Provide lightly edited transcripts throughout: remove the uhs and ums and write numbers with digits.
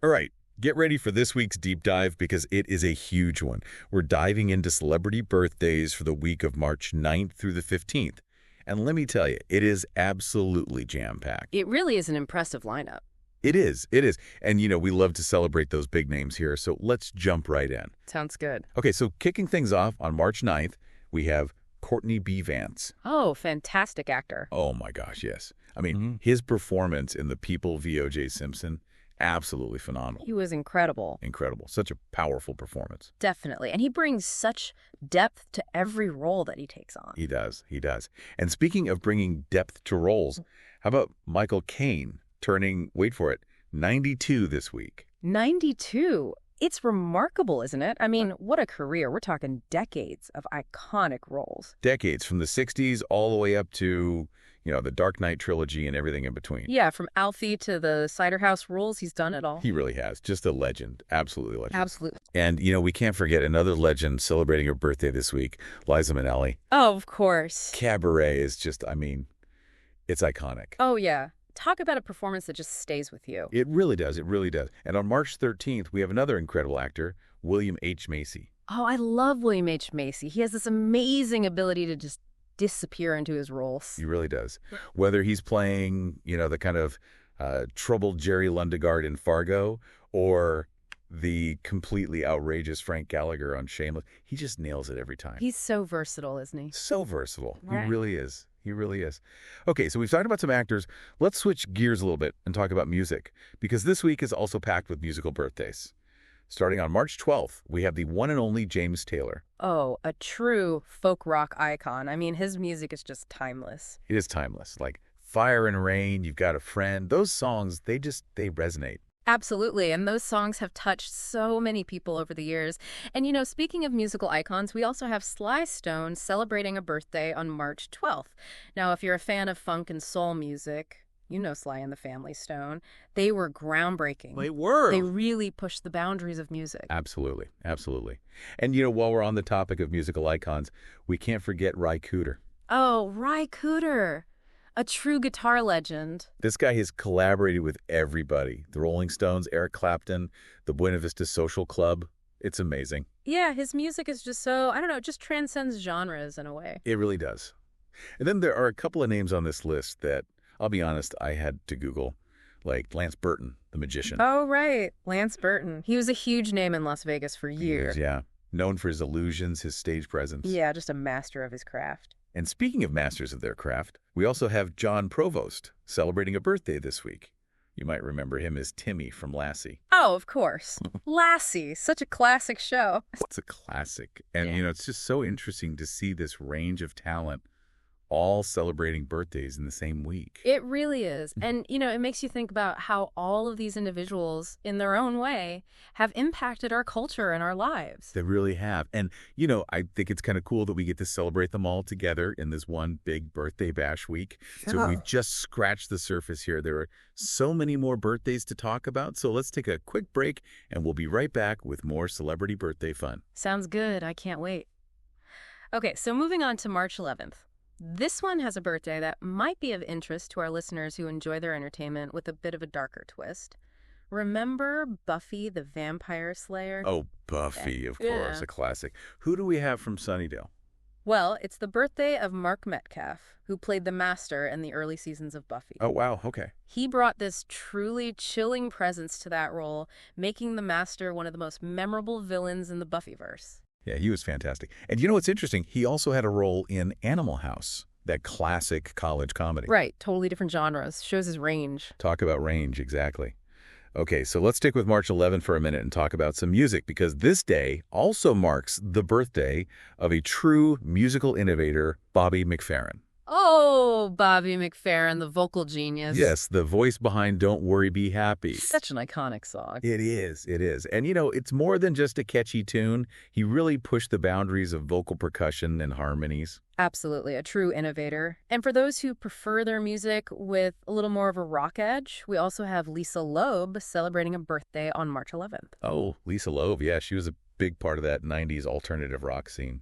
All right, get ready for this week's deep dive because it is a huge one. We're diving into celebrity birthdays for the week of March 9th through the 15th. And let me tell you, it is absolutely jam-packed. It really is an impressive lineup. It is, it is. And, we love to celebrate those big names here, so let's jump right in. Sounds good. Okay, so kicking things off on March 9th, we have Courtney B. Vance. Oh, fantastic actor. Oh my gosh, yes. I mean, his performance in The People v. O.J. Simpson, absolutely phenomenal. He was incredible. Incredible. Such a powerful performance. Definitely. And he brings such depth to every role that he takes on. He does. He does. And speaking of bringing depth to roles, how about Michael Caine turning, wait for it, 92 this week? 92. It's remarkable, isn't it? I mean, what a career. We're talking decades of iconic roles. Decades, from the 60s all the way up to, the Dark Knight trilogy and everything in between. Yeah, from Alfie to the Cider House Rules, he's done it all. He really has. Just a legend. Absolutely legend. Absolutely. And, we can't forget another legend celebrating her birthday this week, Liza Minnelli. Oh, of course. Cabaret is just, it's iconic. Oh, yeah. Talk about a performance that just stays with you. It really does. It really does. And on March 13th, we have another incredible actor, William H. Macy. Oh, I love William H. Macy. He has this amazing ability to just disappear into his roles. He really does. Whether he's playing, the kind of troubled Jerry Lundegaard in Fargo or the completely outrageous Frank Gallagher on Shameless, he just nails it every time. He's so versatile, isn't he? So versatile. Right. He really is. He really is. Okay, so we've talked about some actors. Let's switch gears a little bit and talk about music, because this week is also packed with musical birthdays. Starting on March 12th, we have the one and only James Taylor. Oh, a true folk rock icon. I mean, his music is just timeless. It is timeless. Like Fire and Rain, You've Got a Friend. Those songs, they resonate. Absolutely, and those songs have touched so many people over the years. And speaking of musical icons, we also have Sly Stone celebrating a birthday on March 12th. Now, if you're a fan of funk and soul music, you know Sly and the Family Stone. They were groundbreaking. They were. They really pushed the boundaries of music. Absolutely, absolutely. And while we're on the topic of musical icons, we can't forget Ry Cooder. Oh, Ry Cooder. A true guitar legend. This guy has collaborated with everybody. The Rolling Stones, Eric Clapton, the Buena Vista Social Club. It's amazing. Yeah, his music is just so, it just transcends genres in a way. It really does. And then there are a couple of names on this list that, I'll be honest, I had to Google, like Lance Burton, the magician. Oh, right. Lance Burton. He was a huge name in Las Vegas for years. Yeah. Known for his illusions, his stage presence. Yeah, just a master of his craft. And speaking of masters of their craft, we also have John Provost celebrating a birthday this week. You might remember him as Timmy from Lassie. Oh, of course. Lassie, such a classic show. It's a classic. And, it's just so interesting to see this range of talent all celebrating birthdays in the same week. It really is. And, it makes you think about how all of these individuals, in their own way, have impacted our culture and our lives. They really have. And, I think it's kind of cool that we get to celebrate them all together in this one big birthday bash week. Yeah. So we've just scratched the surface here. There are so many more birthdays to talk about. So let's take a quick break, and we'll be right back with more celebrity birthday fun. Sounds good. I can't wait. Okay, so moving on to March 11th. This one has a birthday that might be of interest to our listeners who enjoy their entertainment with a bit of a darker twist. Remember Buffy the Vampire Slayer? Oh, Buffy, of course, a classic. Who do we have from Sunnydale? Well, it's the birthday of Mark Metcalf, who played the Master in the early seasons of Buffy. Oh, wow, okay. He brought this truly chilling presence to that role, making the Master one of the most memorable villains in the Buffyverse. Yeah, he was fantastic. And what's interesting? He also had a role in Animal House, that classic college comedy. Right, totally different genres. Shows his range. Talk about range, exactly. Okay, so let's stick with March 11th for a minute and talk about some music, because this day also marks the birthday of a true musical innovator, Bobby McFerrin. Oh, Bobby McFerrin, the vocal genius. Yes, the voice behind Don't Worry, Be Happy. Such an iconic song. It is, it is. And, it's more than just a catchy tune. He really pushed the boundaries of vocal percussion and harmonies. Absolutely, a true innovator. And for those who prefer their music with a little more of a rock edge, we also have Lisa Loeb celebrating a birthday on March 11th. Oh, Lisa Loeb, yeah, she was a big part of that 90s alternative rock scene.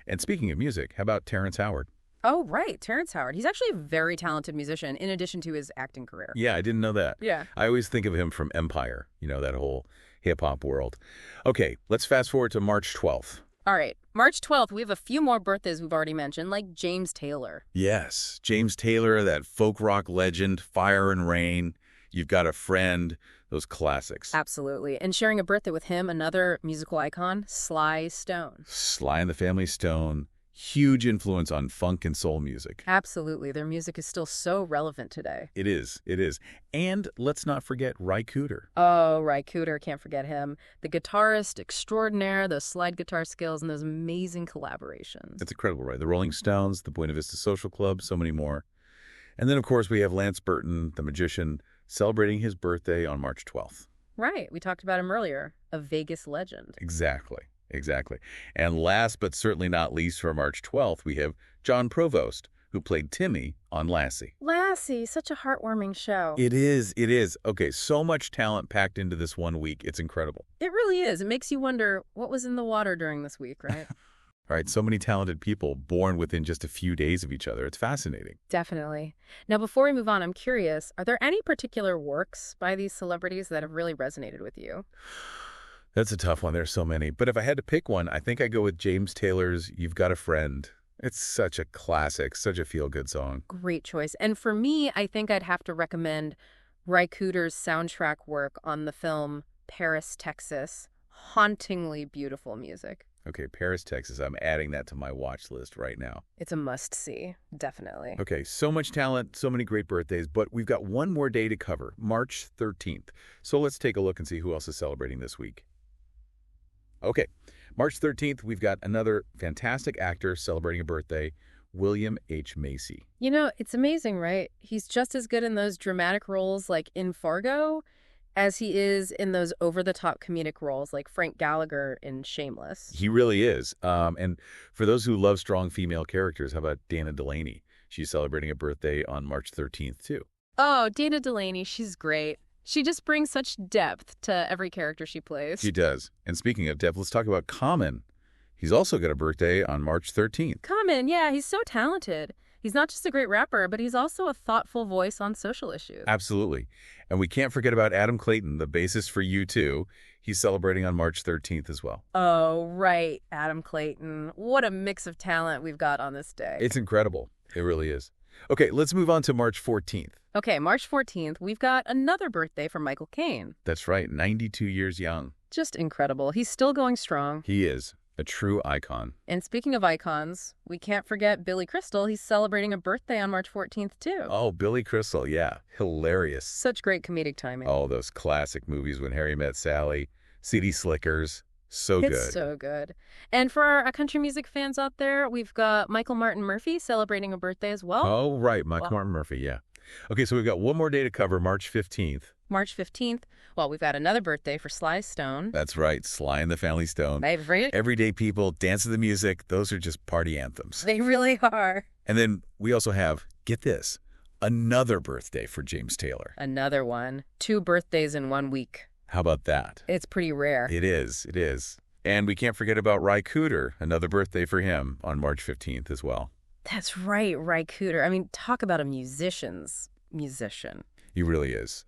And speaking of music, how about Terrence Howard? Oh, right, Terrence Howard. He's actually a very talented musician in addition to his acting career. Yeah, I didn't know that. Yeah. I always think of him from Empire, that whole hip-hop world. Okay, let's fast forward to March 12th. All right, March 12th, we have a few more birthdays we've already mentioned, like James Taylor. Yes, James Taylor, that folk rock legend, Fire and Rain, You've Got a Friend, those classics. Absolutely. And sharing a birthday with him, another musical icon, Sly Stone. Sly and the Family Stone, huge influence on funk and soul music. Absolutely. Their music is still so relevant today. It is. It is. And let's not forget Ry Cooder. Oh, Ry Cooder, can't forget him. The guitarist extraordinaire, those slide guitar skills, and those amazing collaborations. It's incredible, right? The Rolling Stones, the Buena Vista Social Club, so many more. And then, of course, we have Lance Burton, the magician, celebrating his birthday on March 12th. Right. We talked about him earlier. A Vegas legend. Exactly. Exactly. And last but certainly not least for March 12th, we have John Provost, who played Timmy on Lassie. Lassie, such a heartwarming show. It is. It is. Okay, so much talent packed into this one week. It's incredible. It really is. It makes you wonder what was in the water during this week, right? All right, so many talented people born within just a few days of each other. It's fascinating. Definitely. Now, before we move on, I'm curious, are there any particular works by these celebrities that have really resonated with you? That's a tough one. There's so many. But if I had to pick one, I think I'd go with James Taylor's You've Got a Friend. It's such a classic, such a feel-good song. Great choice. And for me, I think I'd have to recommend Ry Cooder's soundtrack work on the film Paris, Texas. Hauntingly beautiful music. Okay, Paris, Texas. I'm adding that to my watch list right now. It's a must-see, definitely. Okay, so much talent, so many great birthdays, but we've got one more day to cover, March 13th. So let's take a look and see who else is celebrating this week. Okay, March 13th, we've got another fantastic actor celebrating a birthday, William H. Macy. You know, it's amazing, right? He's just as good in those dramatic roles like in Fargo as he is in those over-the-top comedic roles like Frank Gallagher in Shameless. He really is. And for those who love strong female characters, how about Dana Delaney? She's celebrating a birthday on March 13th, too. Oh, Dana Delaney, she's great. She just brings such depth to every character she plays. She does. And speaking of depth, let's talk about Common. He's also got a birthday on March 13th. Common, yeah, he's so talented. He's not just a great rapper, but he's also a thoughtful voice on social issues. Absolutely. And we can't forget about Adam Clayton, the bassist for U2. He's celebrating on March 13th as well. Oh, right, Adam Clayton. What a mix of talent we've got on this day. It's incredible. It really is. Okay, let's move on to March 14th. Okay, March 14th, we've got another birthday for Michael Caine. That's right, 92 years young. Just incredible. He's still going strong. He is a true icon. And speaking of icons, we can't forget Billy Crystal. He's celebrating a birthday on March 14th, too. Oh, Billy Crystal, yeah. Hilarious. Such great comedic timing. Oh, those classic movies, When Harry Met Sally, City Slickers. So good. It's so good. And for our country music fans out there, we've got Michael Martin Murphey celebrating a birthday as well. Oh, right. Michael Martin Murphy, yeah. Okay, so we've got one more day to cover, March 15th. March 15th. Well, we've got another birthday for Sly Stone. That's right, Sly and the Family Stone. Favorite. Everyday people, dance to the music. Those are just party anthems. They really are. And then we also have, get this, another birthday for James Taylor. Another one. 2 birthdays in 1 week. How about that? It's pretty rare. It is. It is. And we can't forget about Ry Cooder, another birthday for him on March 15th as well. That's right, Ry Cooder. I mean, talk about a musician's musician. He really is.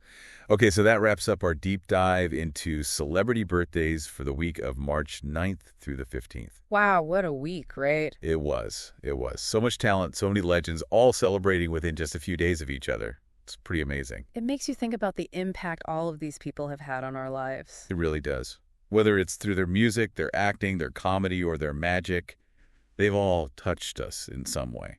Okay, so that wraps up our deep dive into celebrity birthdays for the week of March 9th through the 15th. Wow, what a week, right? It was. It was. So much talent, so many legends, all celebrating within just a few days of each other. It's pretty amazing. It makes you think about the impact all of these people have had on our lives. It really does. Whether it's through their music, their acting, their comedy, or their magic, they've all touched us in some way.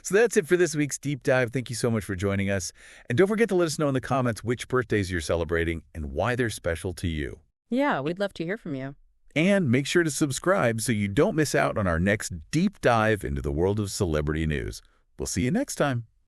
So that's it for this week's Deep Dive. Thank you so much for joining us. And don't forget to let us know in the comments which birthdays you're celebrating and why they're special to you. Yeah, we'd love to hear from you. And make sure to subscribe so you don't miss out on our next deep dive into the world of celebrity news. We'll see you next time.